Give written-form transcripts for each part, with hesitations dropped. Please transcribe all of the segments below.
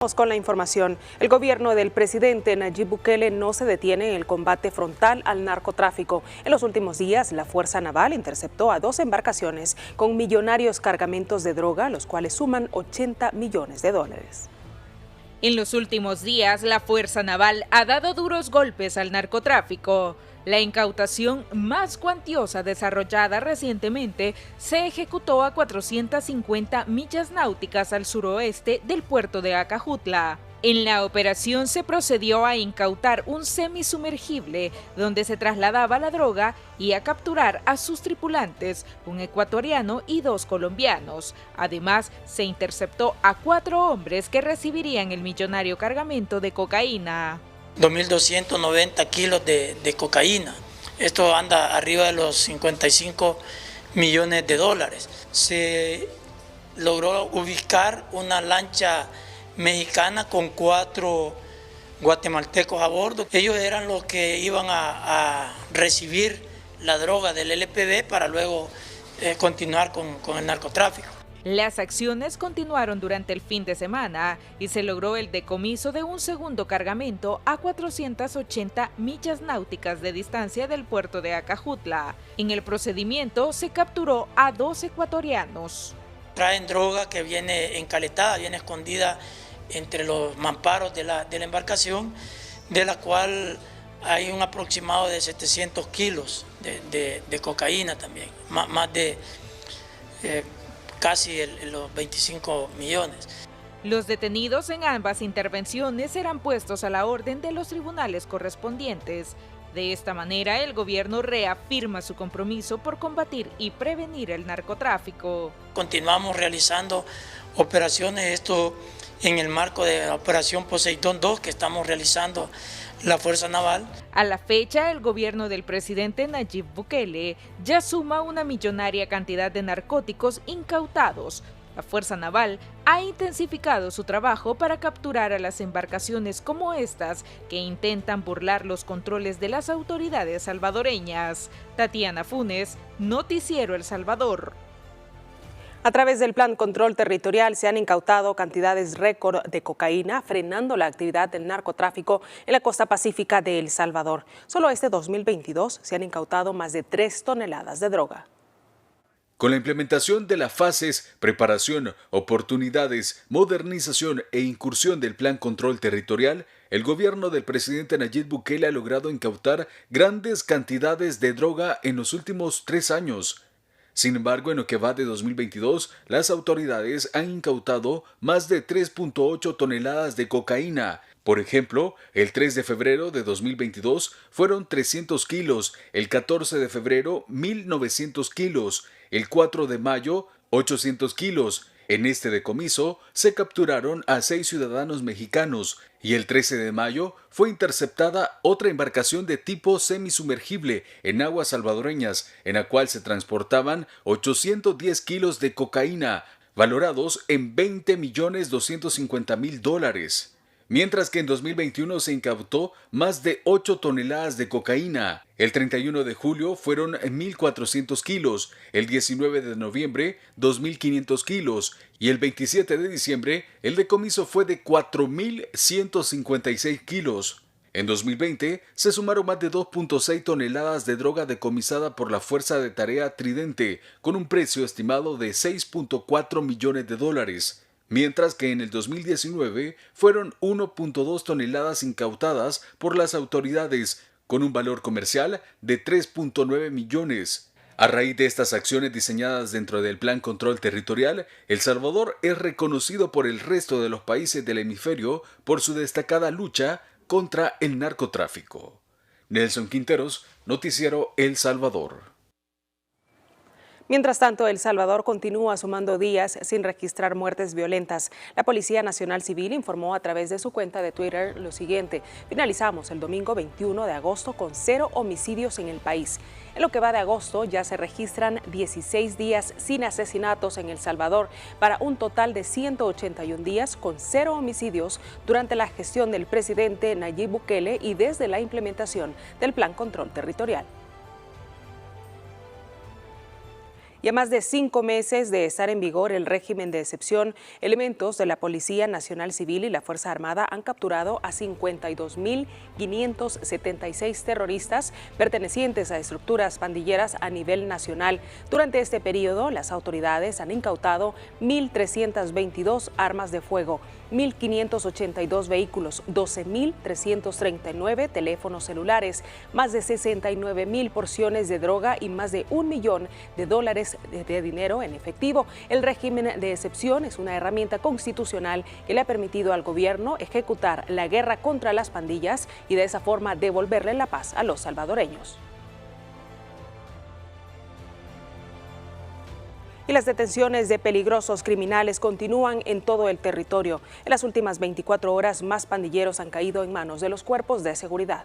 Vamos con la información. El gobierno del presidente Nayib Bukele no se detiene en el combate frontal al narcotráfico. En los últimos días, la Fuerza Naval interceptó a 2 embarcaciones con millonarios cargamentos de droga, los cuales suman $80 millones. En los últimos días, la Fuerza Naval ha dado duros golpes al narcotráfico. La incautación más cuantiosa desarrollada recientemente se ejecutó a 450 millas náuticas al suroeste del puerto de Acajutla. En la operación se procedió a incautar un semisumergible donde se trasladaba la droga y a capturar a sus tripulantes, un ecuatoriano y 2 colombianos. Además, se interceptó a 4 hombres que recibirían el millonario cargamento de cocaína. 2.290 kilos de cocaína. Esto anda arriba de los $55 millones. Se logró ubicar una lancha mexicana con 4 guatemaltecos a bordo. Ellos eran los que iban a recibir la droga del LPB para luego continuar con el narcotráfico. Las acciones continuaron durante el fin de semana y se logró el decomiso de un segundo cargamento a 480 millas náuticas de distancia del puerto de Acajutla. En el procedimiento se capturó a 2 ecuatorianos. Traen droga que viene encaletada, viene escondida entre los mamparos de la embarcación, de la cual hay un aproximado de 700 kilos de cocaína también, más de casi los 25 millones. Los detenidos en ambas intervenciones serán puestos a la orden de los tribunales correspondientes. De esta manera, el gobierno reafirma su compromiso por combatir y prevenir el narcotráfico. Continuamos realizando operaciones, esto en el marco de la operación Poseidón II que estamos realizando la Fuerza Naval. A la fecha, el gobierno del presidente Nayib Bukele ya suma una millonaria cantidad de narcóticos incautados. La Fuerza Naval ha intensificado su trabajo para capturar a las embarcaciones como estas que intentan burlar los controles de las autoridades salvadoreñas. Tatiana Funes, Noticiero El Salvador. A través del Plan Control Territorial se han incautado cantidades récord de cocaína, frenando la actividad del narcotráfico en la costa pacífica de El Salvador. Solo este 2022 se han incautado más de 3 toneladas de droga. Con la implementación de las fases preparación, oportunidades, modernización e incursión del Plan Control Territorial, el gobierno del presidente Nayib Bukele ha logrado incautar grandes cantidades de droga en los últimos 3 años. Sin embargo, en lo que va de 2022, las autoridades han incautado más de 3.8 toneladas de cocaína. Por ejemplo, el 3 de febrero de 2022 fueron 300 kilos, el 14 de febrero 1.900 kilos, el 4 de mayo 800 kilos. En este decomiso se capturaron a 6 ciudadanos mexicanos y el 13 de mayo fue interceptada otra embarcación de tipo semisumergible en aguas salvadoreñas, en la cual se transportaban 810 kilos de cocaína, valorados en $20.250.000. Mientras que en 2021 se incautó más de 8 toneladas de cocaína. El 31 de julio fueron 1.400 kilos, el 19 de noviembre 2.500 kilos y el 27 de diciembre el decomiso fue de 4.156 kilos. En 2020 se sumaron más de 2.6 toneladas de droga decomisada por la Fuerza de Tarea Tridente, con un precio estimado de $6.4 millones. Mientras que en el 2019 fueron 1.2 toneladas incautadas por las autoridades, con un valor comercial de 3.9 millones. A raíz de estas acciones diseñadas dentro del Plan Control Territorial, El Salvador es reconocido por el resto de los países del hemisferio por su destacada lucha contra el narcotráfico. Nelson Quinteros, Noticiero El Salvador. Mientras tanto, El Salvador continúa sumando días sin registrar muertes violentas. La Policía Nacional Civil informó a través de su cuenta de Twitter lo siguiente: finalizamos el domingo 21 de agosto con 0 homicidios en el país. En lo que va de agosto ya se registran 16 días sin asesinatos en El Salvador, para un total de 181 días con 0 homicidios durante la gestión del presidente Nayib Bukele y desde la implementación del Plan Control Territorial. Y a más de 5 meses de estar en vigor el régimen de excepción, elementos de la Policía Nacional Civil y la Fuerza Armada han capturado a 52.576 terroristas pertenecientes a estructuras pandilleras a nivel nacional. Durante este periodo, las autoridades han incautado 1.322 armas de fuego, 1.582 vehículos, 12.339 teléfonos celulares, más de 69.000 porciones de droga y más de $1 millón de dinero en efectivo. El régimen de excepción es una herramienta constitucional que le ha permitido al gobierno ejecutar la guerra contra las pandillas y de esa forma devolverle la paz a los salvadoreños. Y las detenciones de peligrosos criminales continúan en todo el territorio. En las últimas 24 horas, más pandilleros han caído en manos de los cuerpos de seguridad.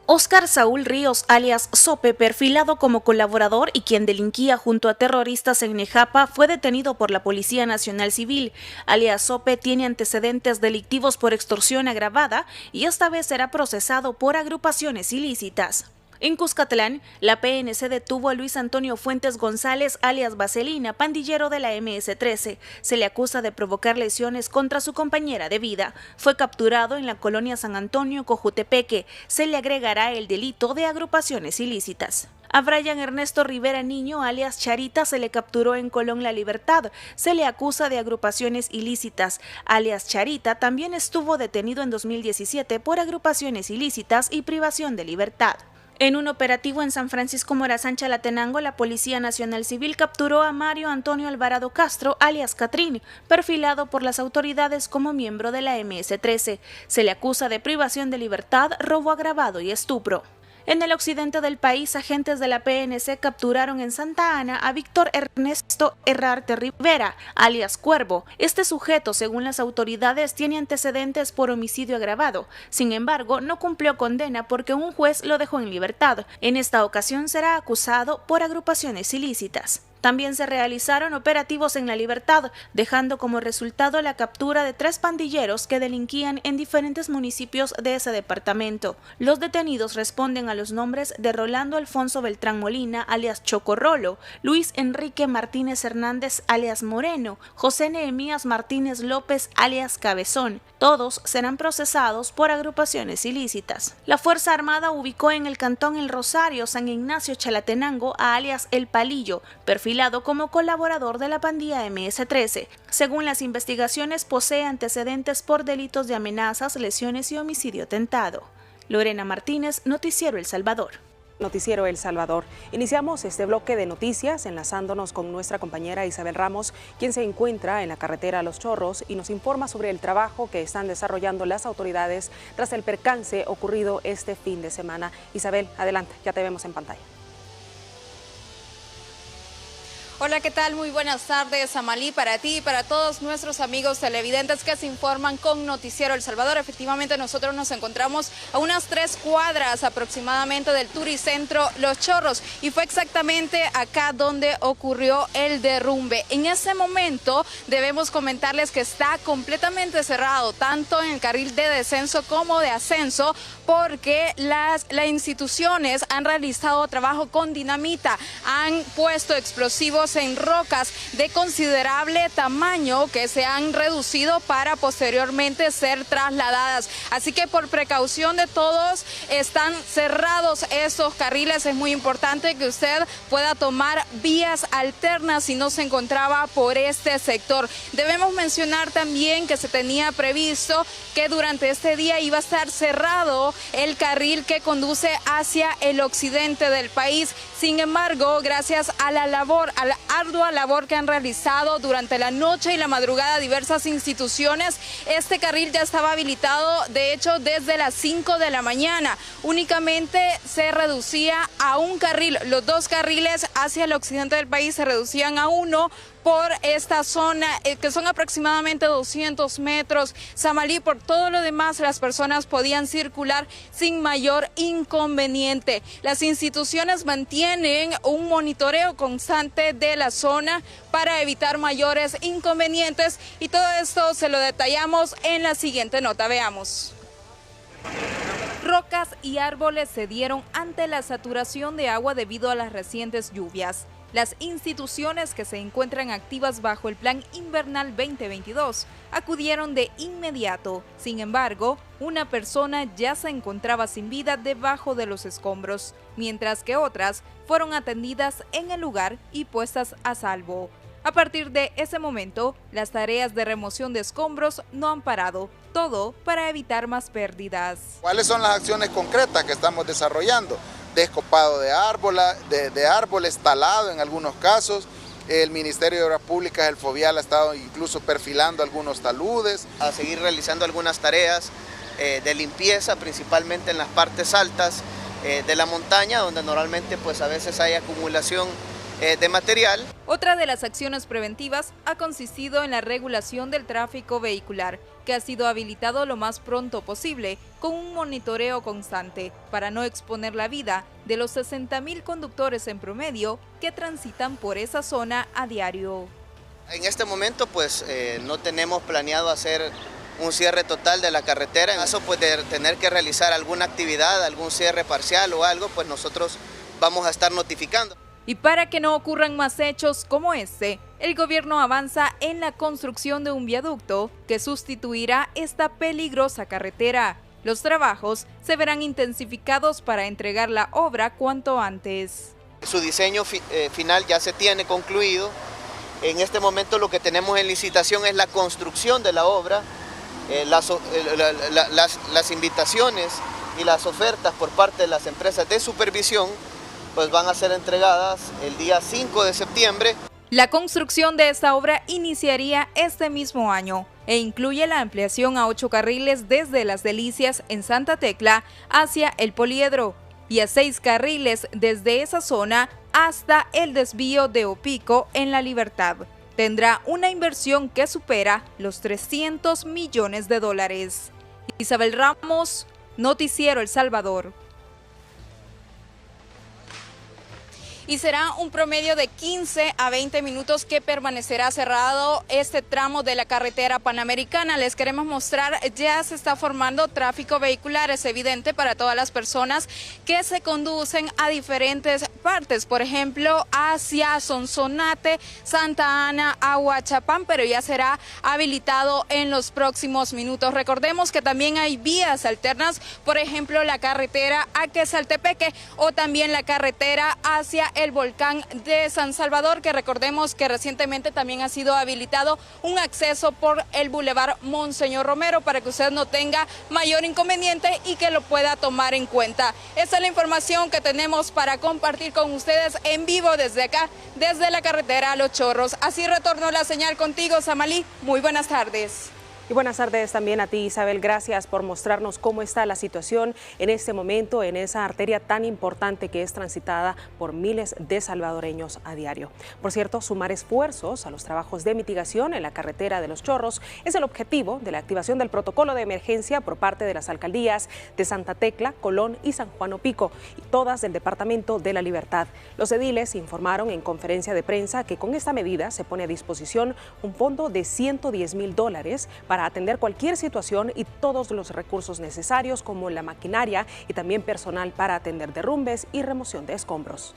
Óscar Saúl Ríos, alias Sope, perfilado como colaborador y quien delinquía junto a terroristas en Nejapa, fue detenido por la Policía Nacional Civil. Alias Sope tiene antecedentes delictivos por extorsión agravada y esta vez será procesado por agrupaciones ilícitas. En Cuscatlán, la PNC detuvo a Luis Antonio Fuentes González, alias Vaselina, pandillero de la MS-13. Se le acusa de provocar lesiones contra su compañera de vida. Fue capturado en la colonia San Antonio, Cojutepeque. Se le agregará el delito de agrupaciones ilícitas. A Brian Ernesto Rivera Niño, alias Charita, se le capturó en Colón La Libertad. Se le acusa de agrupaciones ilícitas. Alias Charita también estuvo detenido en 2017 por agrupaciones ilícitas y privación de libertad. En un operativo en San Francisco Morazán, Chalatenango, la Policía Nacional Civil capturó a Mario Antonio Alvarado Castro, alias Catrín, perfilado por las autoridades como miembro de la MS-13. Se le acusa de privación de libertad, robo agravado y estupro. En el occidente del país, agentes de la PNC capturaron en Santa Ana a Víctor Ernesto Herrarte Rivera, alias Cuervo. Este sujeto, según las autoridades, tiene antecedentes por homicidio agravado. Sin embargo, no cumplió condena porque un juez lo dejó en libertad. En esta ocasión será acusado por agrupaciones ilícitas. También se realizaron operativos en La Libertad, dejando como resultado la captura de 3 pandilleros que delinquían en diferentes municipios de ese departamento. Los detenidos responden a los nombres de Rolando Alfonso Beltrán Molina, alias Chocorrolo, Luis Enrique Martínez Hernández, alias Moreno, José Nehemías Martínez López, alias Cabezón. Todos serán procesados por agrupaciones ilícitas. La Fuerza Armada ubicó en el cantón El Rosario, San Ignacio, Chalatenango, a alias El Palillo, perfilado como colaborador de la pandilla MS-13. Según las investigaciones, posee antecedentes por delitos de amenazas, lesiones y homicidio tentado. Lorena Martínez, Noticiero El Salvador. Noticiero El Salvador. Iniciamos este bloque de noticias enlazándonos con nuestra compañera Isabel Ramos, quien se encuentra en la carretera Los Chorros y nos informa sobre el trabajo que están desarrollando las autoridades tras el percance ocurrido este fin de semana. Isabel, adelante, ya te vemos en pantalla. Hola, ¿qué tal? Muy buenas tardes, Amalí, para ti y para todos nuestros amigos televidentes que se informan con Noticiero El Salvador. Efectivamente, nosotros nos encontramos a unas 3 cuadras aproximadamente del Turicentro Los Chorros y fue exactamente acá donde ocurrió el derrumbe. En ese momento debemos comentarles que está completamente cerrado, tanto en el carril de descenso como de ascenso, porque las instituciones han realizado trabajo con dinamita, han puesto explosivos en rocas de considerable tamaño que se han reducido para posteriormente ser trasladadas. Así que por precaución de todos están cerrados estos carriles. Es muy importante que usted pueda tomar vías alternas si no se encontraba por este sector. Debemos mencionar también que se tenía previsto que durante este día iba a estar cerrado el carril que conduce hacia el occidente del país. Sin embargo, gracias a la ardua labor que han realizado durante la noche y la madrugada diversas instituciones, este carril ya estaba habilitado, de hecho, desde las 5 de la mañana. Únicamente se reducía a un carril. Los 2 carriles hacia el occidente del país se reducían a uno por esta zona, que son aproximadamente 200 metros. Samalí, por todo lo demás, las personas podían circular sin mayor inconveniente. Las instituciones mantienen un monitoreo constante de la zona para evitar mayores inconvenientes y todo esto se lo detallamos en la siguiente nota. Veamos. Rocas y árboles cedieron ante la saturación de agua debido a las recientes lluvias. Las instituciones que se encuentran activas bajo el Plan Invernal 2022 acudieron de inmediato. Sin embargo, una persona ya se encontraba sin vida debajo de los escombros, mientras que otras fueron atendidas en el lugar y puestas a salvo. A partir de ese momento, las tareas de remoción de escombros no han parado, todo para evitar más pérdidas. ¿Cuáles son las acciones concretas que estamos desarrollando? Descopado de árboles, talado en algunos casos. El Ministerio de Obras Públicas, el FOVIAL, ha estado incluso perfilando algunos taludes. A seguir realizando algunas tareas de limpieza, principalmente en las partes altas de la montaña, donde normalmente pues a veces hay acumulación de material. Otra de las acciones preventivas ha consistido en la regulación del tráfico vehicular, que ha sido habilitado lo más pronto posible con un monitoreo constante para no exponer la vida de los 60.000 conductores en promedio que transitan por esa zona a diario. En este momento pues no tenemos planeado hacer un cierre total de la carretera. En caso pues de tener que realizar alguna actividad, algún cierre parcial o algo, pues nosotros vamos a estar notificando. Y para que no ocurran más hechos como este, el gobierno avanza en la construcción de un viaducto que sustituirá esta peligrosa carretera. Los trabajos se verán intensificados para entregar la obra cuanto antes. Su diseño final ya se tiene concluido. En este momento lo que tenemos en licitación es la construcción de la obra, las invitaciones y las ofertas por parte de las empresas de supervisión pues van a ser entregadas el día 5 de septiembre. La construcción de esta obra iniciaría este mismo año e incluye la ampliación a 8 carriles desde Las Delicias en Santa Tecla hacia el Poliedro y a 6 carriles desde esa zona hasta el desvío de Opico en La Libertad. Tendrá una inversión que supera los $300 millones. Isabel Ramos, Noticiero El Salvador. Y será un promedio de 15 a 20 minutos que permanecerá cerrado este tramo de la carretera panamericana. Les queremos mostrar, ya se está formando tráfico vehicular, es evidente para todas las personas que se conducen a diferentes partes, por ejemplo, hacia Sonsonate, Santa Ana, Aguachapán, pero ya será habilitado en los próximos minutos. Recordemos que también hay vías alternas, por ejemplo, la carretera a Quesaltepeque o también la carretera hacia el volcán de San Salvador, que recordemos que recientemente también ha sido habilitado un acceso por el Boulevard Monseñor Romero para que usted no tenga mayor inconveniente y que lo pueda tomar en cuenta. Esa es la información que tenemos para compartir con ustedes en vivo desde acá, desde la carretera a Los Chorros. Así retorno la señal contigo, Samalí. Muy buenas tardes. Y buenas tardes también a ti, Isabel. Gracias por mostrarnos cómo está la situación en este momento en esa arteria tan importante que es transitada por miles de salvadoreños a diario. Por cierto, sumar esfuerzos a los trabajos de mitigación en la carretera de Los Chorros es el objetivo de la activación del protocolo de emergencia por parte de las alcaldías de Santa Tecla, Colón y San Juan Opico, y todas del Departamento de la Libertad. Los ediles informaron en conferencia de prensa que con esta medida se pone a disposición un fondo de $110.000 para atender cualquier situación y todos los recursos necesarios como la maquinaria y también personal para atender derrumbes y remoción de escombros.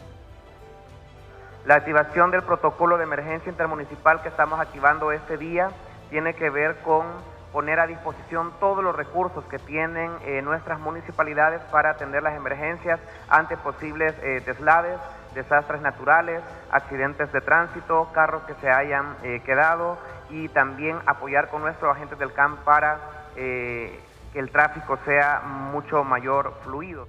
La activación del protocolo de emergencia intermunicipal que estamos activando este día tiene que ver con poner a disposición todos los recursos que tienen nuestras municipalidades para atender las emergencias ante posibles deslaves, desastres naturales, accidentes de tránsito, carros que se hayan quedado, y también apoyar con nuestros agentes del CAM para que el tráfico sea mucho mayor fluido.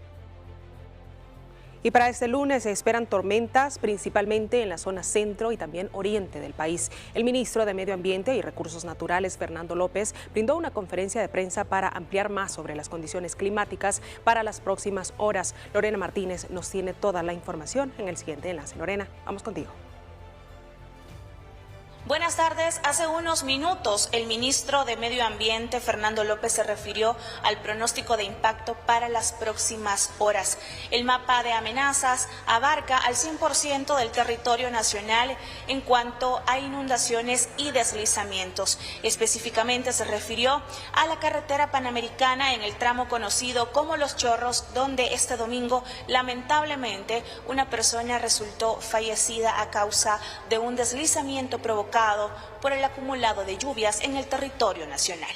Y para este lunes se esperan tormentas, principalmente en la zona centro y también oriente del país. El ministro de Medio Ambiente y Recursos Naturales, Fernando López, brindó una conferencia de prensa para ampliar más sobre las condiciones climáticas para las próximas horas. Lorena Martínez nos tiene toda la información en el siguiente enlace. Lorena, vamos contigo. Buenas tardes. Hace unos minutos el ministro de Medio Ambiente, Fernando López, se refirió al pronóstico de impacto para las próximas horas. El mapa de amenazas abarca al 100% del territorio nacional en cuanto a inundaciones y deslizamientos. Específicamente se refirió a la carretera panamericana en el tramo conocido como Los Chorros, donde este domingo lamentablemente una persona resultó fallecida a causa de un deslizamiento provocado por el acumulado de lluvias en el territorio nacional.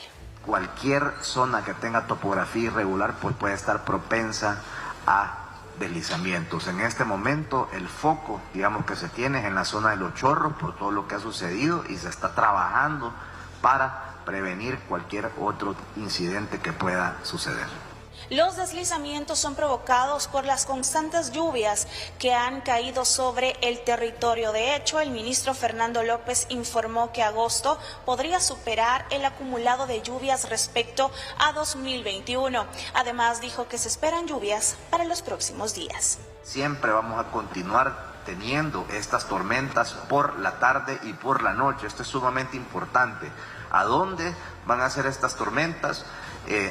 Cualquier zona que tenga topografía irregular pues puede estar propensa a deslizamientos. En este momento el foco, digamos, que se tiene es en la zona de Los Chorros por todo lo que ha sucedido y se está trabajando para prevenir cualquier otro incidente que pueda suceder. Los deslizamientos son provocados por las constantes lluvias que han caído sobre el territorio. De hecho, el ministro Fernando López informó que agosto podría superar el acumulado de lluvias respecto a 2021. Además, dijo que se esperan lluvias para los próximos días. Siempre vamos a continuar teniendo estas tormentas por la tarde y por la noche. Esto es sumamente importante. ¿A dónde van a ser estas tormentas?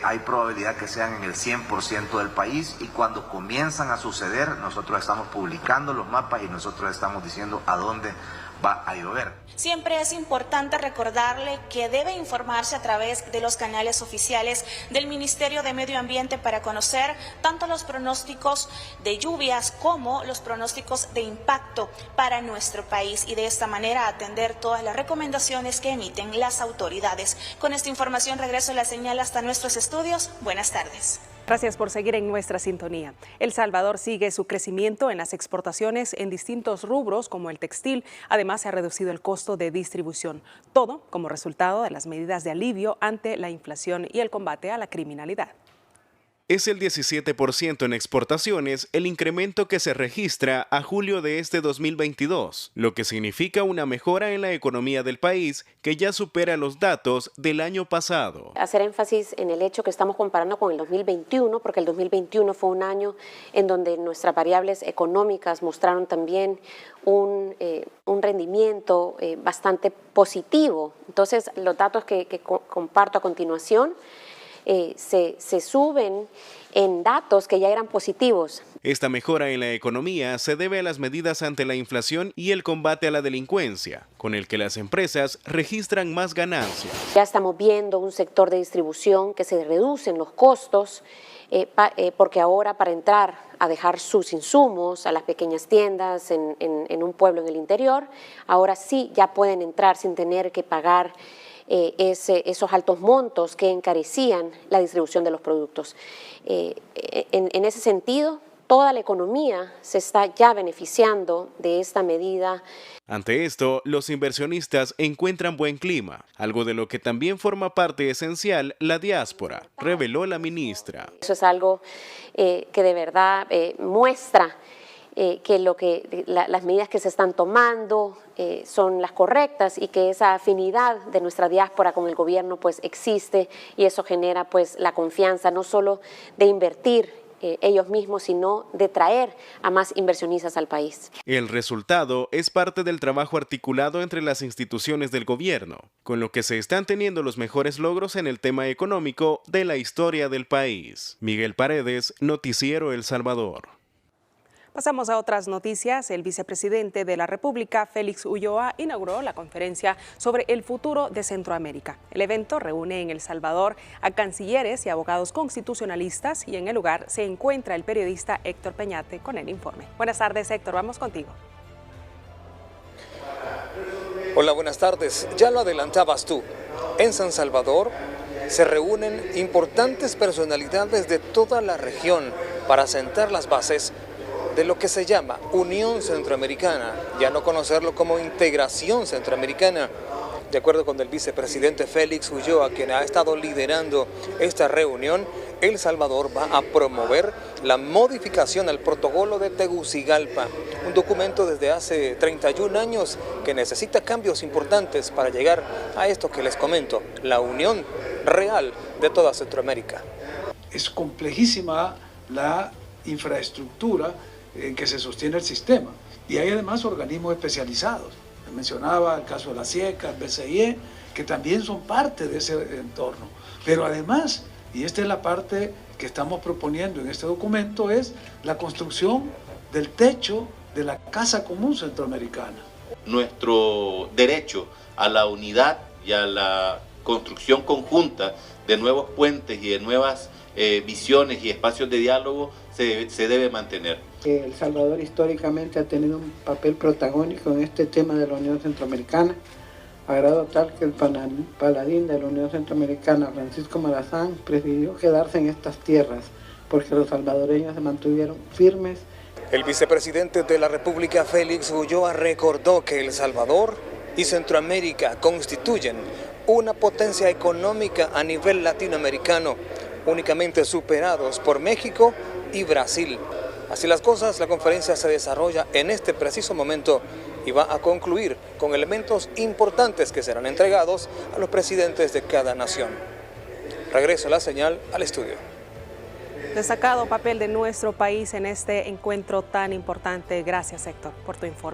Hay probabilidad que sean en el 100% del país y cuando comienzan a suceder nosotros estamos publicando los mapas y nosotros estamos diciendo a dónde va a llover. Siempre es importante recordarle que debe informarse a través de los canales oficiales del Ministerio de Medio Ambiente para conocer tanto los pronósticos de lluvias como los pronósticos de impacto para nuestro país y de esta manera atender todas las recomendaciones que emiten las autoridades. Con esta información regreso la señal hasta nuestros estudios. Buenas tardes. Gracias por seguir en nuestra sintonía. El Salvador sigue su crecimiento en las exportaciones en distintos rubros como el textil. Además, se ha reducido el costo de distribución. Todo como resultado de las medidas de alivio ante la inflación y el combate a la criminalidad. Es el 17% en exportaciones el incremento que se registra a julio de este 2022, lo que significa una mejora en la economía del país que ya supera los datos del año pasado. Hacer énfasis en el hecho que estamos comparando con el 2021, porque el 2021 fue un año en donde nuestras variables económicas mostraron también un rendimiento bastante positivo. Entonces, los datos que comparto a continuación se suben en datos que ya eran positivos. Esta mejora en la economía se debe a las medidas ante la inflación y el combate a la delincuencia, con el que las empresas registran más ganancias. Ya estamos viendo un sector de distribución que se reducen los costos, porque ahora para entrar a dejar sus insumos a las pequeñas tiendas en un pueblo en el interior, ahora sí ya pueden entrar sin tener que pagar esos altos montos que encarecían la distribución de los productos. En ese sentido, toda la economía se está ya beneficiando de esta medida. Ante esto, los inversionistas encuentran buen clima, algo de lo que también forma parte esencial la diáspora, reveló la ministra. Eso es algo que de verdad muestra que las medidas que se están tomando son las correctas y que esa afinidad de nuestra diáspora con el gobierno pues existe y eso genera pues la confianza no solo de invertir ellos mismos, sino de traer a más inversionistas al país. El resultado es parte del trabajo articulado entre las instituciones del gobierno, con lo que se están teniendo los mejores logros en el tema económico de la historia del país. Miguel Paredes, Noticiero El Salvador. Pasamos a otras noticias. El vicepresidente de la República, Félix Ulloa, inauguró la conferencia sobre el futuro de Centroamérica. El evento reúne en El Salvador a cancilleres y abogados constitucionalistas y en el lugar se encuentra el periodista Héctor Peñate con el informe. Buenas tardes, Héctor, vamos contigo. Hola, buenas tardes. Ya lo adelantabas tú. En San Salvador se reúnen importantes personalidades de toda la región para sentar las bases de lo que se llama Unión Centroamericana, ya no conocerlo como Integración Centroamericana. De acuerdo con el vicepresidente Félix Ulloa, quien ha estado liderando esta reunión, El Salvador va a promover la modificación al protocolo de Tegucigalpa, un documento desde hace 31 años que necesita cambios importantes para llegar a esto que les comento, la unión real de toda Centroamérica. Es complejísima la infraestructura en que se sostiene el sistema y hay además organismos especializados. mencionaba, el caso de la SIECA, el BCIE, que también son parte de ese entorno. Pero además, y esta es la parte que estamos proponiendo en este documento, es la construcción del techo de la Casa Común Centroamericana. Nuestro derecho a la unidad y a la construcción conjunta de nuevos puentes y de nuevas visiones y espacios de diálogo se debe mantener. El Salvador históricamente ha tenido un papel protagónico en este tema de la Unión Centroamericana, a grado tal que el paladín de la Unión Centroamericana, Francisco Morazán, prefirió quedarse en estas tierras porque los salvadoreños se mantuvieron firmes. El vicepresidente de la República, Félix Ulloa, recordó que El Salvador y Centroamérica constituyen una potencia económica a nivel latinoamericano, únicamente superados por México y Brasil. Así las cosas, la conferencia se desarrolla en este preciso momento y va a concluir con elementos importantes que serán entregados a los presidentes de cada nación. Regreso la señal al estudio. Destacado papel de nuestro país en este encuentro tan importante. Gracias, Héctor, por tu informe.